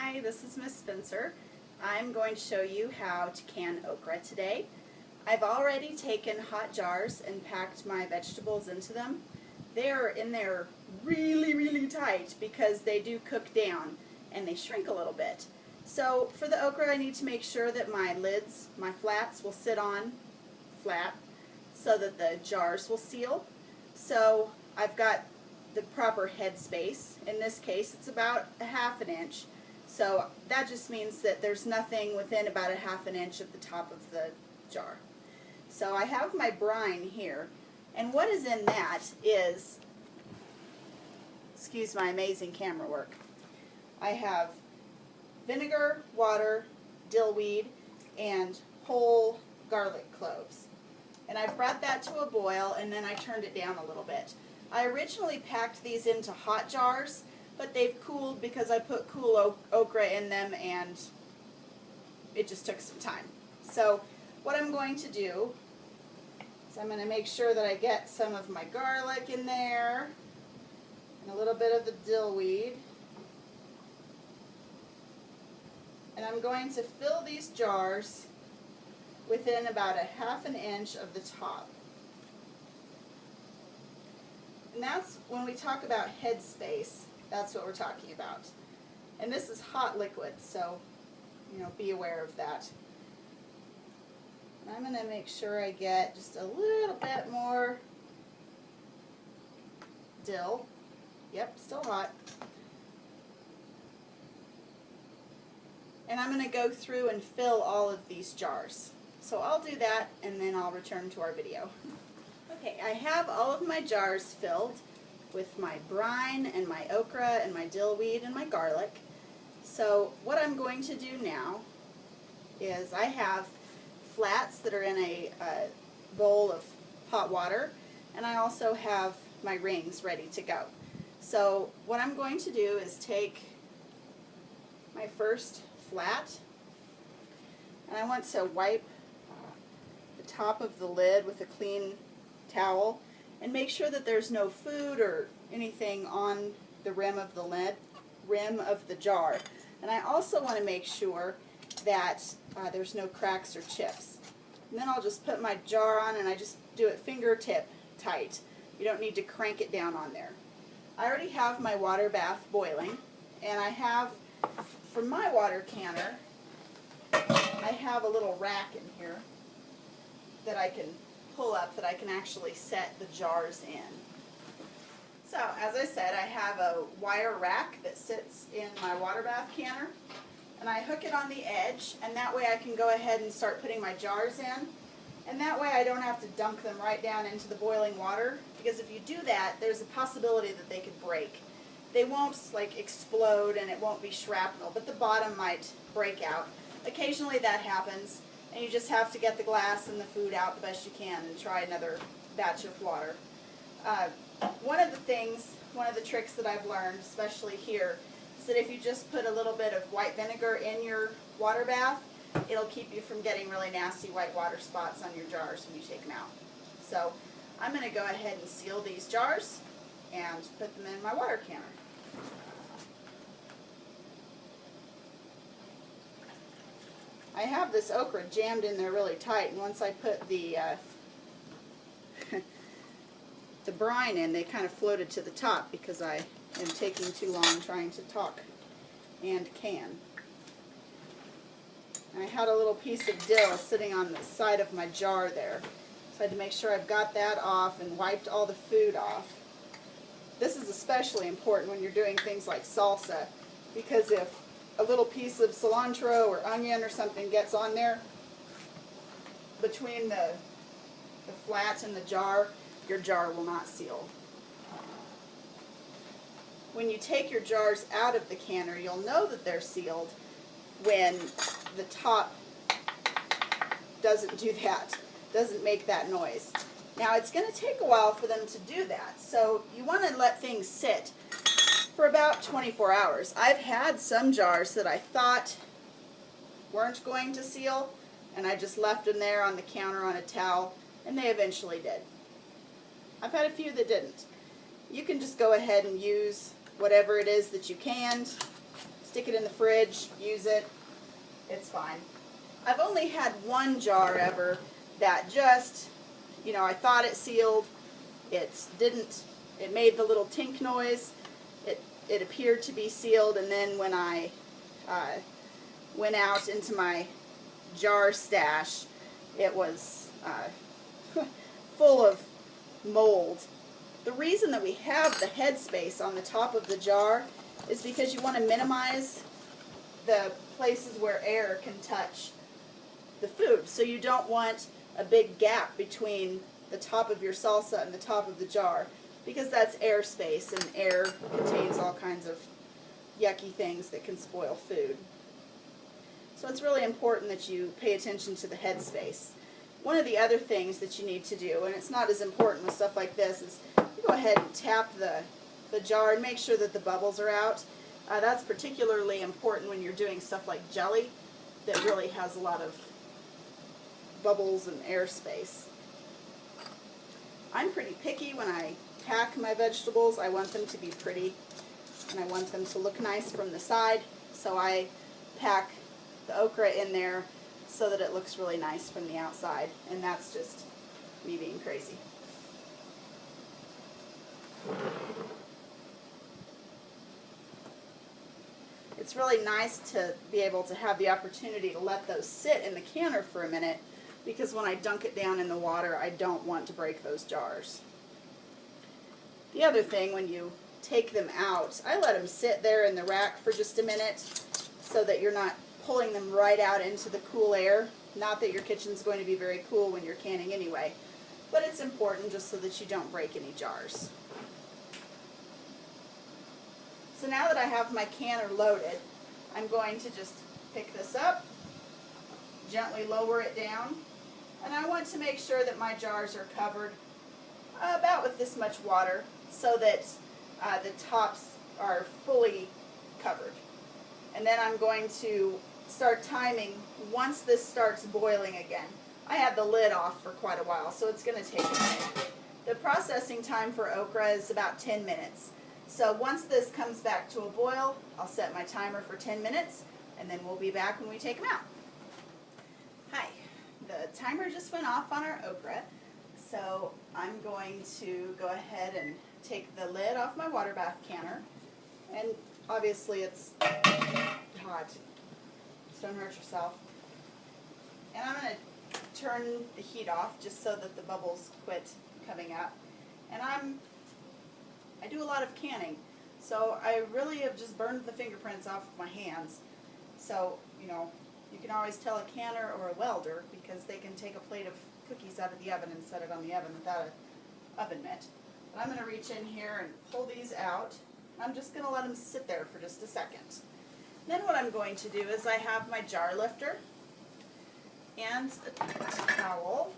Hi, this is Miss Spencer. I'm going to show you how to can okra today. I've already taken hot jars and packed my vegetables into them. They're in there really tight because they do cook down and they shrink a little bit. So for the okra, I need to make sure that my lids, my flats, will sit on flat so that the jars will seal. So I've got the proper head space. In this case, it's about a ½ inch. So that just means that there's nothing within about a ½ inch of the top of the jar. So I have my brine here, and what is in that is, excuse my amazing camera work, I have vinegar, water, dill weed, and whole garlic cloves. And I've brought that to a boil, and then I turned it down a little bit. I originally packed these into hot jars, but they've cooled because I put cool okra in them and it just took some time. So what I'm going to do is I'm going to make sure that I get some of my garlic in there and a little bit of the dill weed. And I'm going to fill these jars within about a ½ inch of the top. And that's when we talk about head space, that's what we're talking about. And this is hot liquid, so be aware of that. And I'm going to make sure I get just a little bit more dill. Yep, still hot. And I'm going to go through and fill all of these jars. So I'll do that and then I'll return to our video. Okay, I have all of my jars filled with my brine and my okra and my dill weed and my garlic. So what I'm going to do now is I have flats that are in a bowl of hot water, and I also have my rings ready to go. So what I'm going to do is take my first flat, and I want to wipe the top of the lid with a clean towel and make sure that there's no food or anything on the rim of the jar. And I also want to make sure that there's no cracks or chips. And then I'll just put my jar on and I just do it fingertip tight. You don't need to crank it down on there. I already have my water bath boiling, and I have, for my water canner, I have a little rack in here that I can pull up that I can actually set the jars in. So, as I said, I have a wire rack that sits in my water bath canner, and I hook it on the edge, and that way I can go ahead and start putting my jars in, and that way I don't have to dunk them right down into the boiling water, because if you do that, there's a possibility that they could break. They won't explode and it won't be shrapnel, but the bottom might break out. Occasionally that happens, and you just have to get the glass and the food out the best you can and try another batch of water. One of the tricks that I've learned, especially here, is that if you just put a little bit of white vinegar in your water bath, it'll keep you from getting really nasty white water spots on your jars when you take them out. So I'm going to go ahead and seal these jars and put them in my water canner. I have this okra jammed in there really tight, and once I put the the brine in, they kind of floated to the top because I am taking too long trying to talk and can. And I had a little piece of dill sitting on the side of my jar there, so I had to make sure I've got that off and wiped all the food off. This is especially important when you're doing things like salsa, because if a little piece of cilantro or onion or something gets on there between the flat and the jar, your jar will not seal. When you take your jars out of the canner, you'll know that they're sealed when the top doesn't do that, doesn't make that noise. Now it's going to take a while for them to do that, so you want to let things sit for about 24 hours. I've had some jars that I thought weren't going to seal, and I just left them there on the counter on a towel, and they eventually did. I've had a few that didn't. You can just go ahead and use whatever it is that you canned. stick it in the fridge, use it, it's fine. I've only had one jar ever that just, you know, I thought it sealed, it didn't, it made the little tink noise, it appeared to be sealed, and then when I went out into my jar stash, it was full of mold. The reason that we have the headspace on the top of the jar is because you want to minimize the places where air can touch the food. So you don't want a big gap between the top of your salsa and the top of the jar, because that's airspace, and air contains all kinds of yucky things that can spoil food. So it's really important that you pay attention to the headspace. One of the other things that you need to do, and it's not as important with stuff like this, is you go ahead and tap the jar and make sure that the bubbles are out. That's particularly important when you're doing stuff like jelly that really has a lot of bubbles and airspace. I'm pretty picky when I pack my vegetables. I want them to be pretty, and I want them to look nice from the side, so I pack the okra in there so that it looks really nice from the outside, and that's just me being crazy. It's really nice to be able to have the opportunity to let those sit in the canner for a minute, because when I dunk it down in the water, I don't want to break those jars. The other thing, when you take them out, I let them sit there in the rack for just a minute so that you're not pulling them right out into the cool air. Not that your kitchen's going to be very cool when you're canning anyway, but it's important just so that you don't break any jars. So now that I have my canner loaded, I'm going to just pick this up, gently lower it down, and I want to make sure that my jars are covered about with this much water so that the tops are fully covered. And then I'm going to start timing once this starts boiling again. I had the lid off for quite a while, so it's going to take a minute. The processing time for okra is about 10 minutes. So once this comes back to a boil, I'll set my timer for 10 minutes, and then we'll be back when we take them out. Hi, the timer just went off on our okra, so I'm going to go ahead and take the lid off my water bath canner, and obviously it's hot, so don't hurt yourself. And I'm going to turn the heat off just so that the bubbles quit coming up. And I do a lot of canning, so I really have just burned the fingerprints off of my hands. So, you know, you can always tell a canner or a welder because they can take a plate of cookies out of the oven and set it on the oven without an oven mitt. But I'm going to reach in here and pull these out. I'm just going to let them sit there for just a second. Then what I'm going to do is I have my jar lifter and a towel.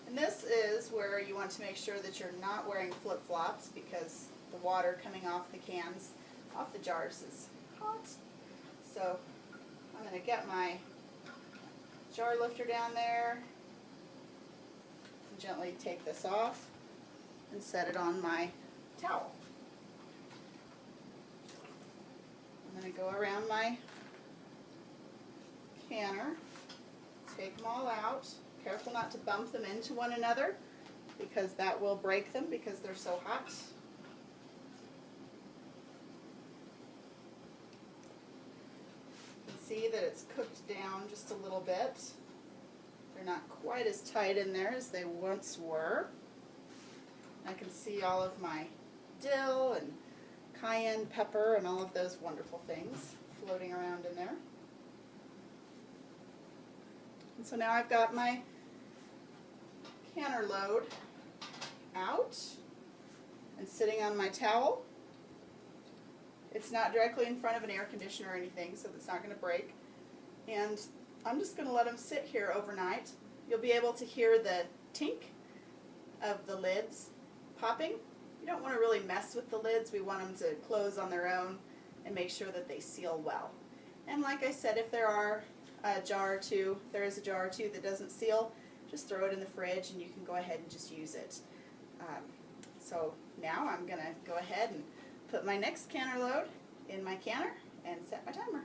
And this is where you want to make sure that you're not wearing flip-flops, because the water coming off the cans, off the jars, is hot. So I'm going to get my jar lifter down there and gently take this off and set it on my towel. I'm going to go around my canner, take them all out. Careful not to bump them into one another, because that will break them because they're so hot. You can see that it's cooked down just a little bit. They're not quite as tight in there as they once were. I can see all of my dill and cayenne pepper and all of those wonderful things floating around in there. And so now I've got my canner load out and sitting on my towel. It's not directly in front of an air conditioner or anything, so it's not going to break. And I'm just going to let them sit here overnight. You'll be able to hear the tink of the lids popping. You don't want to really mess with the lids. We want them to close on their own and make sure that they seal well. And like I said, if there are a jar or two, there is a jar or two that doesn't seal, just throw it in the fridge and you can go ahead and just use it. So now I'm going to go ahead and put my next canner load in my canner and set my timer.